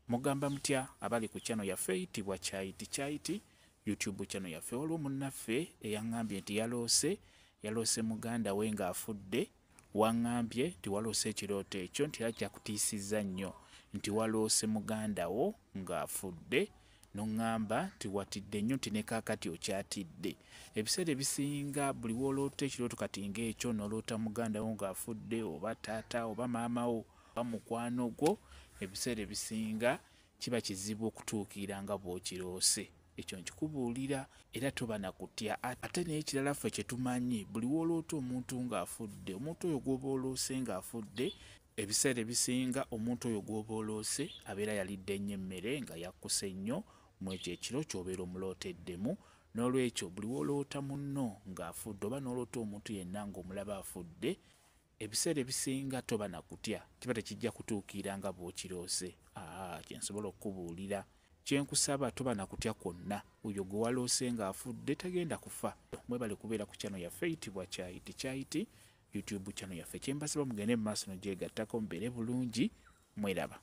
Mugamba mutya abali ku channel yaffe eyitibwa Kyaiti YouTube channel yaffe. Olwo munnaffe eyaŋŋambye nti yaloose muganda we ng'afudde, waŋŋambye nti waloose ekirooto ekyo nti era kyakutiisizza nnyo nti waloose muganda wo ng'afudde, n'oŋŋamba nti watidde nnyo nti ne kaakati okyatidde. Ebiseera ebisinga buli w'oloota ekirooto kati ng'ekyo n'oloota muganda wo ng'afudde, oba taata oba maama wo oba mukwano gwo, ebiseera ebisinga kiba kizibu okutuukira nga bw'okiroose. Ekyo nkikubuulira era toba na kutya. Ate n'ekirala ffe kye tumanyi, buli w'oloota omuntu ng'afudde, omuntu oyo gw'oba oloose ng'afudde, ebiseera ebisinga omuntu oyo gw'oba oloose abeera yalidde nnyo emmere nga yakkuse nnyo mu ekyo ekiro ky'obeera omulooteddemu. N'olwekyo buli w'oloota munno ng'afudde oba n'oloota omuntu yenna ng'omulaba afudde, ebiseera ebisinga toba na kutya, kiba tekijja kutuukira nga bw'okiroose. Kye nsobola okukubuulira. Kye nkusaba toba na kutya kwonna. Oyo gwe waloose ng'afudde tagenda kufa. Mwebale kubeera ku channel yaffe eyitibwa Kyaiti YouTube channel yaffe. Kye mbasaba mugende mu maaso n'ogyegattako mubeere bulungi. Mweraba.